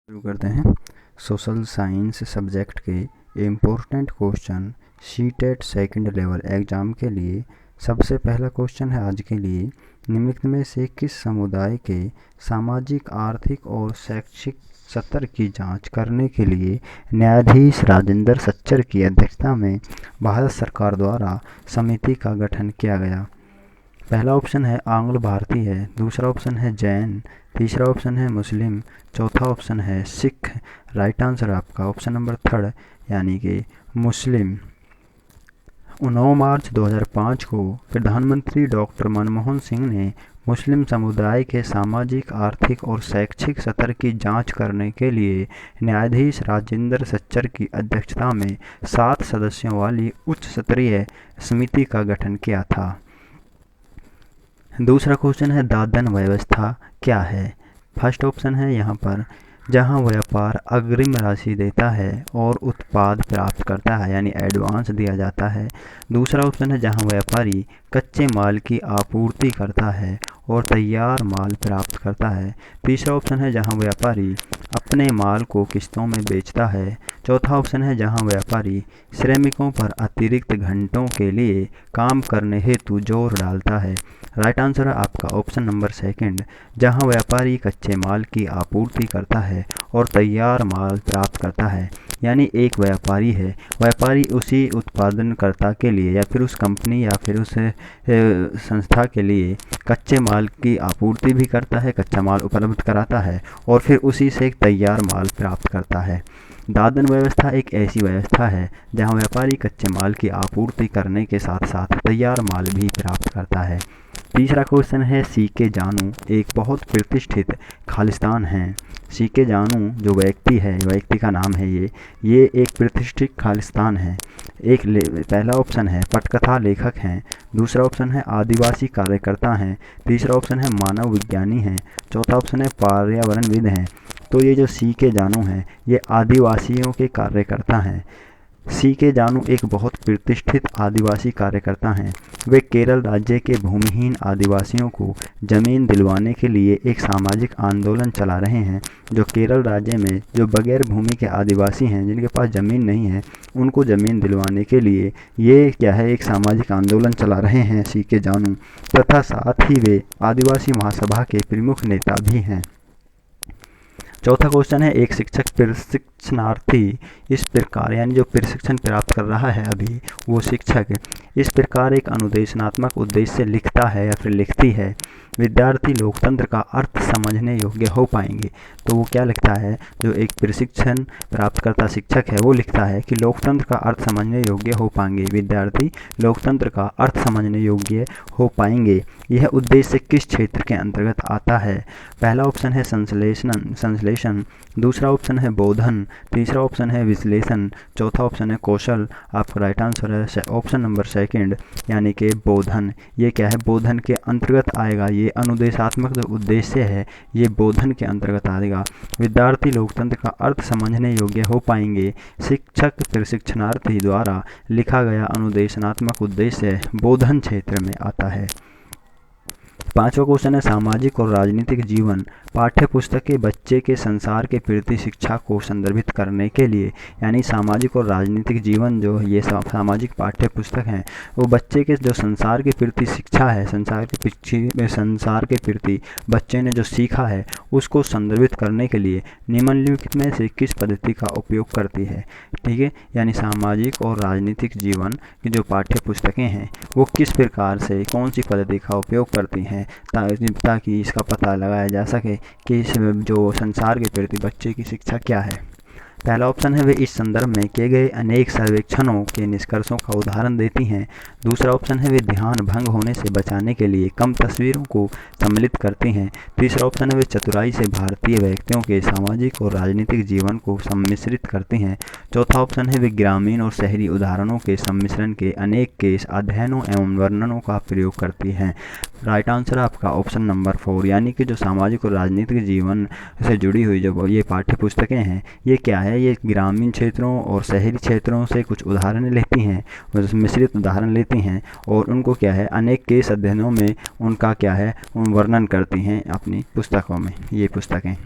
शुरू करते हैं। सोशल साइंस सब्जेक्ट के important question CTET second level exam के लिए सबसे पहला क्वेश्चन है आज के लिए, निम्नलिखित में से किस समुदाय के सामाजिक, आर्थिक और शैक्षिक स्तर की जांच करने के लिए न्यायाधीश राजेंद्र सच्चर की अध्यक्षता में भारत सरकार द्वारा समिति का गठन किया गया? पहला ऑप्शन है आंग्ल भारतीय है, दूसरा ऑप्शन है जैन, तीसरा ऑप्शन है मुस्लिम, चौथा ऑप्शन है सिख। राइट आंसर आपका ऑप्शन नंबर थर्ड यानी कि मुस्लिम। 9 मार्च 2005 को प्रधानमंत्री डॉक्टर मनमोहन सिंह ने मुस्लिम समुदाय के सामाजिक, आर्थिक और शैक्षिक स्तर की जांच करने के लिए न्यायाधीश राजेंद्र सच्चर की अध्यक्षता में 7 सदस्यों वाली उच्च स्तरीय समिति का गठन किया था। दूसरा क्वेश्चन है दादन व्यवस्था क्या है? फर्स्ट ऑप्शन है यहाँ पर जहाँ व्यापार अग्रिम राशि देता है और उत्पाद प्राप्त करता है यानी एडवांस दिया जाता है। दूसरा ऑप्शन है जहाँ व्यापारी कच्चे माल की आपूर्ति करता है और तैयार माल प्राप्त करता है। तीसरा ऑप्शन है जहाँ व्यापारी अपने माल को किस्तों में बेचता है। चौथा ऑप्शन है जहाँ व्यापारी श्रमिकों पर अतिरिक्त घंटों के लिए काम करने हेतु जोर डालता है। राइट आंसर है आपका ऑप्शन नंबर सेकंड, जहाँ व्यापारी कच्चे माल की आपूर्ति करता है और तैयार माल प्राप्त करता है। यानी एक व्यापारी है, व्यापारी उसी उत्पादनकर्ता के लिए या फिर उस कंपनी या फिर उस संस्था के लिए कच्चे माल की आपूर्ति भी करता है, कच्चा माल उपलब्ध कराता है और फिर उसी से तैयार माल प्राप्त करता है। दादन व्यवस्था एक ऐसी व्यवस्था है जहां व्यापारी कच्चे माल की आपूर्ति करने के साथ साथ तैयार माल भी प्राप्त करता है। तीसरा क्वेश्चन है सीके जानू एक बहुत प्रतिष्ठित खालिस्तान है। सीके जानू जो व्यक्ति है, व्यक्ति का नाम है ये एक प्रतिष्ठित खालिस्तान है। पहला ऑप्शन है पटकथा लेखक हैं, दूसरा ऑप्शन है आदिवासी कार्यकर्ता हैं, तीसरा ऑप्शन है मानव विज्ञानी हैं, चौथा ऑप्शन है पर्यावरणविद हैं। तो ये जो सीके जानू हैं ये आदिवासियों के कार्यकर्ता हैं। सीके जानू एक बहुत प्रतिष्ठित आदिवासी कार्यकर्ता हैं। वे केरल राज्य के भूमिहीन आदिवासियों को ज़मीन दिलवाने के लिए एक सामाजिक आंदोलन चला रहे हैं। जो केरल राज्य में जो बगैर भूमि के आदिवासी हैं, जिनके पास ज़मीन नहीं है, उनको ज़मीन दिलवाने के लिए ये क्या है एक सामाजिक आंदोलन चला रहे हैं सीके जानू, तथा साथ ही वे आदिवासी महासभा के प्रमुख नेता भी हैं। चौथा क्वेश्चन है एक शिक्षक प्रशिक्षणार्थी इस प्रकार यानी जो प्रशिक्षण प्राप्त कर रहा है अभी वो शिक्षक इस प्रकार एक अनुदेशनात्मक उद्देश्य से लिखता है या फिर लिखती है, विद्यार्थी लोकतंत्र का अर्थ समझने योग्य हो पाएंगे। तो वो क्या लिखता है, जो एक प्रशिक्षण प्राप्त करता शिक्षक है वो लिखता है कि लोकतंत्र का अर्थ समझने योग्य हो पाएंगे, विद्यार्थी लोकतंत्र का अर्थ समझने योग्य हो पाएंगे। यह उद्देश्य किस क्षेत्र के अंतर्गत आता है? पहला ऑप्शन है संश्लेषण, दूसरा ऑप्शन है बोधन, तीसरा ऑप्शन है विश्लेषण, चौथा ऑप्शन है कौशल। आपका राइट आंसर है ऑप्शन नंबर सेकंड यानी कि बोधन। ये क्या है, बोधन के अंतर्गत आएगा। ये अनुदेशात्मक जो उद्देश्य है ये बोधन के अंतर्गत आएगा। विद्यार्थी लोकतंत्र का अर्थ समझने योग्य हो पाएंगे, शिक्षक प्रशिक्षणार्थी द्वारा लिखा गया अनुदेशनात्मक उद्देश्य बोधन क्षेत्र में आता है। पांचवा क्वेश्चन है सामाजिक और राजनीतिक जीवन पाठ्य पुस्तकें बच्चे के संसार के प्रति शिक्षा को संदर्भित करने के लिए, यानी सामाजिक और राजनीतिक जीवन जो ये सामाजिक पाठ्य पुस्तक हैं वो बच्चे के जो संसार के प्रति शिक्षा है, संसार के प्रति बच्चे ने जो सीखा है उसको संदर्भित करने के लिए निम्नलिखित में से किस पद्धति का उपयोग करती है? ठीक है, यानी सामाजिक और राजनीतिक जीवन की जो पाठ्य पुस्तकें हैं वो किस प्रकार से कौन सी पद्धति का उपयोग करती हैं ताकि इसका पता लगाया जा सके कि इस जो संसार के प्रति बच्चे की शिक्षा क्या है। पहला ऑप्शन है वे इस संदर्भ में किए गए अनेक सर्वेक्षणों के निष्कर्षों का उदाहरण देती हैं। दूसरा ऑप्शन है वे ध्यान भंग होने से बचाने के लिए कम तस्वीरों को सम्मिलित करती हैं। तीसरा ऑप्शन है वे चतुराई से भारतीय व्यक्तियों के सामाजिक और राजनीतिक जीवन को सम्मिश्रित करती हैं। चौथा ऑप्शन है वे ग्रामीण और शहरी उदाहरणों के सम्मिश्रण के अनेक केस अध्ययनों एवं वर्णनों का प्रयोग करती हैं। राइट आंसर आपका ऑप्शन नंबर 4 यानी कि जो सामाजिक और राजनीतिक जीवन से जुड़ी हुई जो ये पाठ्य पुस्तकें हैं ये क्या है, ये ग्रामीण क्षेत्रों और शहरी क्षेत्रों से कुछ उदाहरण लेती हैं, मिश्रित उदाहरण लेती हैं और उनको क्या है अनेक केस अध्ययनों में उनका क्या है वर्णन करती हैं अपनी पुस्तकों में ये पुस्तकें।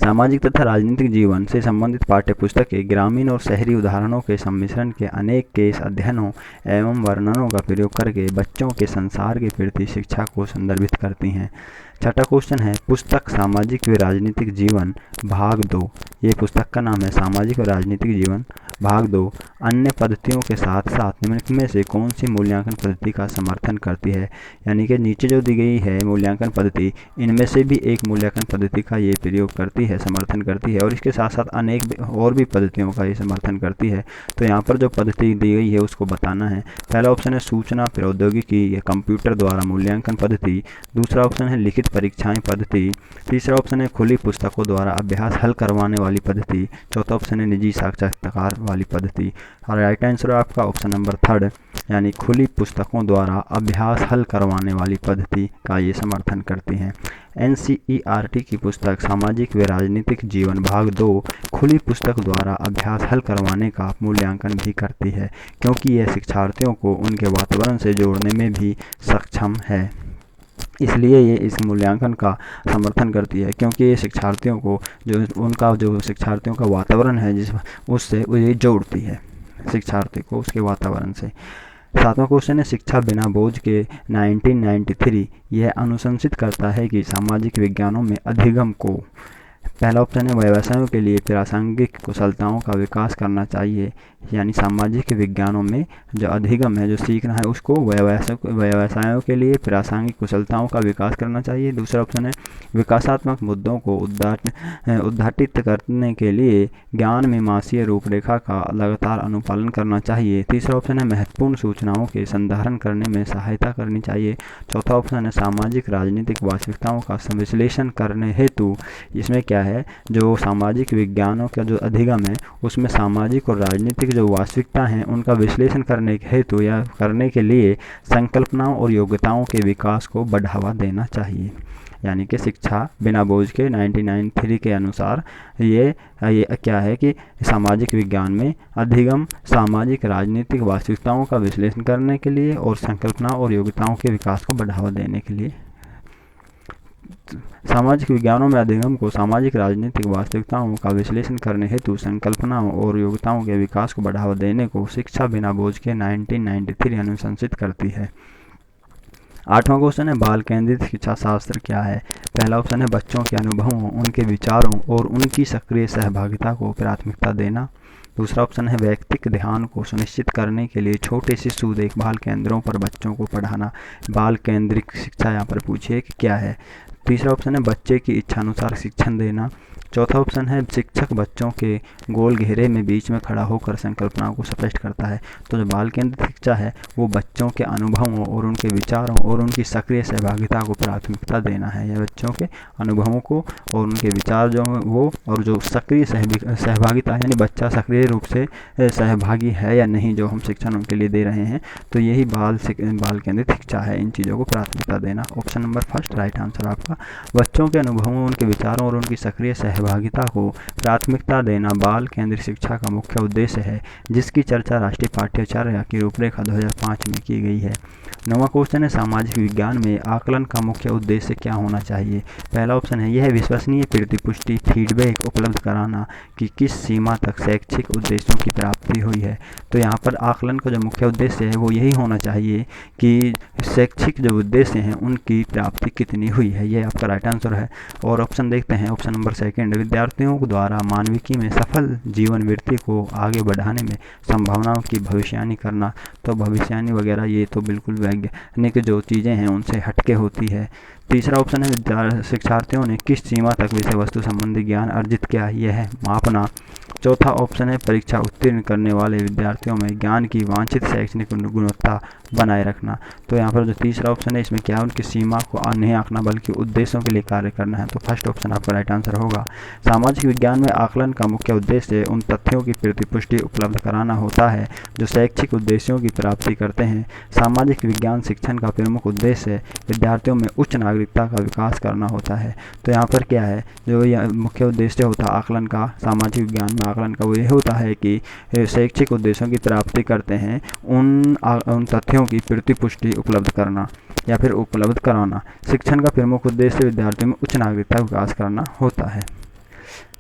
सामाजिक तथा राजनीतिक जीवन से संबंधित पाठ्यपुस्तकें ग्रामीण और शहरी उदाहरणों के सम्मिश्रण के अनेक केस अध्ययनों एवं वर्णनों का प्रयोग करके बच्चों के संसार के प्रति शिक्षा को संदर्भित करती हैं। छठा क्वेश्चन है पुस्तक सामाजिक व राजनीतिक जीवन भाग 2। ये पुस्तक का नाम है सामाजिक और राजनीतिक जीवन भाग 2। अन्य पद्धतियों के साथ साथ निम्नलिखित में से कौन सी मूल्यांकन पद्धति का समर्थन करती है। यानी कि नीचे जो दी गई है मूल्यांकन पद्धति, इनमें से भी एक मूल्यांकन पद्धति का ये प्रयोग करती है, समर्थन करती है, और इसके साथ साथ अनेक और भी पद्धतियों का ये समर्थन करती है। तो यहाँ पर जो पद्धति दी गई है उसको बताना है। पहला ऑप्शन है सूचना प्रौद्योगिकी या कंप्यूटर द्वारा मूल्यांकन पद्धति। दूसरा ऑप्शन है लिखित परीक्षाएं पद्धति। तीसरा ऑप्शन है खुली पुस्तकों द्वारा अभ्यास हल करवाने वाली पद्धति। चौथा ऑप्शन है निजी साक्षात्कार वाली पद्धति। और राइट आंसर है आपका ऑप्शन नंबर 3 यानी खुली पुस्तकों द्वारा अभ्यास हल करवाने वाली पद्धति का ये समर्थन करती हैं। NCERT की पुस्तक सामाजिक व राजनीतिक जीवन भाग 2 खुली पुस्तक द्वारा अभ्यास हल करवाने का मूल्यांकन भी करती है, क्योंकि यह शिक्षार्थियों को उनके वातावरण से जोड़ने में भी सक्षम है। इसलिए ये इस मूल्यांकन का समर्थन करती है, क्योंकि ये शिक्षार्थियों को जो शिक्षार्थियों का वातावरण है उससे ये जोड़ती है शिक्षार्थी को उसके वातावरण से। सातवां क्वेश्चन है शिक्षा बिना बोझ के 1993 यह अनुशंसित करता है कि सामाजिक विज्ञानों में अधिगम को। पहला ऑप्शन है व्यवसायों के लिए प्रासंगिक कुशलताओं का विकास करना चाहिए, यानी सामाजिक विज्ञानों में जो अधिगम है, जो सीखना है, उसको व्यवसायों के लिए प्रासंगिक कुशलताओं का विकास करना चाहिए। दूसरा ऑप्शन है विकासात्मक मुद्दों को उद्घाटित करने के लिए ज्ञान मीमांसीय रूपरेखा का लगातार अनुपालन करना चाहिए। तीसरा ऑप्शन है महत्वपूर्ण सूचनाओं के संधारण करने में सहायता करनी चाहिए। चौथा ऑप्शन है सामाजिक राजनीतिक वास्तविकताओं का विश्लेषण करने हेतु, इसमें क्या है, जो सामाजिक विज्ञानों का जो अधिगम है उसमें सामाजिक और राजनीतिक जो वास्तविकता हैं उनका विश्लेषण करने के हेतु या करने के लिए संकल्पनाओं और योग्यताओं के विकास को बढ़ावा देना चाहिए। यानी कि शिक्षा बिना बोझ के 1993 के अनुसार ये क्या है कि सामाजिक विज्ञान में अधिगम सामाजिक राजनीतिक वास्तविकताओं का विश्लेषण करने के लिए और संकल्पना और योग्यताओं के विकास को बढ़ावा देने के लिए। सामाजिक विज्ञानों में अधिगम को सामाजिक राजनीतिक वास्तविकताओं का विश्लेषण करने हेतु संकल्पनाओं और योग्यताओं के विकास को बढ़ावा देने को शिक्षा बिना बोझ के 1993 अनुशंसित करती है। आठवां क्वेश्चन है बाल केंद्रित शिक्षा शास्त्र क्या है। पहला ऑप्शन है बच्चों के अनुभवों, उनके विचारों और उनकी सक्रिय सहभागिता को प्राथमिकता देना। दूसरा ऑप्शन है वैयक्तिक ध्यान को सुनिश्चित करने के लिए छोटे शिशु देखभाल केंद्रों पर बच्चों को पढ़ाना। बाल केंद्रित शिक्षा यहाँ पर पूछिए कि क्या है। तीसरा ऑप्शन है बच्चे की इच्छानुसार शिक्षण देना। चौथा ऑप्शन है शिक्षक बच्चों के गोल घेरे में बीच में खड़ा होकर संकल्पनाओं को स्पष्ट करता है। तो जो बाल केंद्रित शिक्षा है वो बच्चों के अनुभवों और उनके विचारों और उनकी सक्रिय सहभागिता को प्राथमिकता देना है। यह बच्चों के अनुभवों को और उनके विचार जो है वो, और जो सक्रिय सहभागिता यानी बच्चा सक्रिय रूप से सहभागी है या नहीं जो हम शिक्षण उनके लिए दे रहे हैं, तो यही बाल केंद्रित शिक्षा है। इन चीज़ों को प्राथमिकता देना। ऑप्शन नंबर 1 राइट आंसर आपका। बच्चों के अनुभवों, उनके विचारों और उनकी सक्रिय सहभागिता को प्राथमिकता देना बाल केंद्रित शिक्षा का मुख्य उद्देश्य है, जिसकी चर्चा राष्ट्रीय पाठ्यचर्या की रूपरेखा 2005 में की गई है। 9वां क्वेश्चन है सामाजिक विज्ञान में आकलन का मुख्य उद्देश्य क्या होना चाहिए। पहला ऑप्शन है यह विश्वसनीय प्रतिपुष्टि फीडबैक उपलब्ध कराना कि किस सीमा तक शैक्षिक उद्देश्यों की प्राप्ति हुई है। तो यहाँ पर आकलन का जो मुख्य उद्देश्य है वो यही होना चाहिए कि शैक्षिक जो उद्देश्य हैं उनकी प्राप्ति कितनी हुई है। ये आपका राइट आंसर है। और ऑप्शन देखते हैं, ऑप्शन नंबर 2 विद्यार्थियों द्वारा मानविकी में सफल जीवन वृत्ति को आगे बढ़ाने में संभावनाओं की भविष्यवाणी करना। तो भविष्यवाणी वगैरह ये तो बिल्कुल वैज्ञानिक जो चीज़ें हैं उनसे हटके होती है। तीसरा ऑप्शन है शिक्षार्थियों ने किस सीमा तक विषय वस्तु संबंधी ज्ञान अर्जित किया, यह है मापना। चौथा ऑप्शन है परीक्षा उत्तीर्ण करने वाले विद्यार्थियों में ज्ञान की वांछित शैक्षणिक गुणवत्ता बनाए रखना। तो यहाँ पर जो तीसरा ऑप्शन है इसमें क्या है, उनकी सीमा को नहीं आंकना बल्कि उद्देश्यों के लिए कार्य करना है। तो फर्स्ट ऑप्शन आपका राइट आंसर होगा। सामाजिक विज्ञान में आकलन का मुख्य उद्देश्य उन तथ्यों की प्रतिपुष्टि उपलब्ध कराना होता है जो शैक्षिक उद्देश्यों की प्राप्ति करते हैं। सामाजिक विज्ञान शिक्षण का प्रमुख उद्देश्य विद्यार्थियों में उच्च नागरिकता का विकास करना होता है। तो यहाँ पर क्या है, जो मुख्य उद्देश्य होता है आकलन का, सामाजिक विज्ञान में आकलन का वो ये होता है कि शैक्षिक उद्देश्यों की प्राप्ति करते हैं उन तथ्यों की प्रतिपुष्टि उपलब्ध करना या फिर उपलब्ध कराना। शिक्षण का प्रमुख उद्देश्य विद्यार्थियों में उच्च नागरिकता का विकास करना होता है।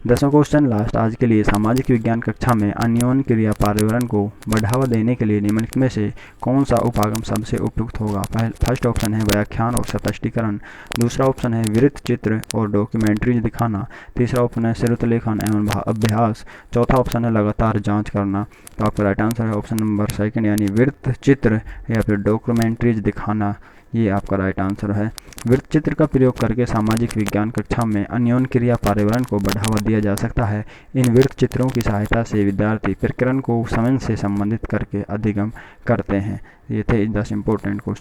10वां क्वेश्चन लास्ट आज के लिए, सामाजिक विज्ञान कक्षा में अन्योन्य क्रिया पर्यावरण को बढ़ावा देने के लिए निम्नलिखित में से कौन सा उपागम सबसे उपयुक्त होगा। फर्स्ट ऑप्शन है व्याख्यान और स्पष्टीकरण, दूसरा ऑप्शन है वृत्त चित्र और डॉक्यूमेंट्रीज दिखाना, तीसरा ऑप्शन है श्रुतलेखन एवं अभ्यास, चौथा ऑप्शन है लगातार जांच करना। तो आपका राइट आंसर है ऑप्शन नंबर सेकंड, यानी वृत्त चित्र या फिर डॉक्यूमेंट्रीज दिखाना। ये आपका राइट आंसर है। वृत्त चित्र का प्रयोग करके सामाजिक विज्ञान कक्षा में अन्योन्य क्रिया पर्यावरण को बढ़ावा दिया जा सकता है। इन वृत्त चित्रों की सहायता से विद्यार्थी प्रकरण को समय से संबंधित करके अधिगम करते हैं। ये थे 10 इंपॉर्टेंट क्वेश्चन।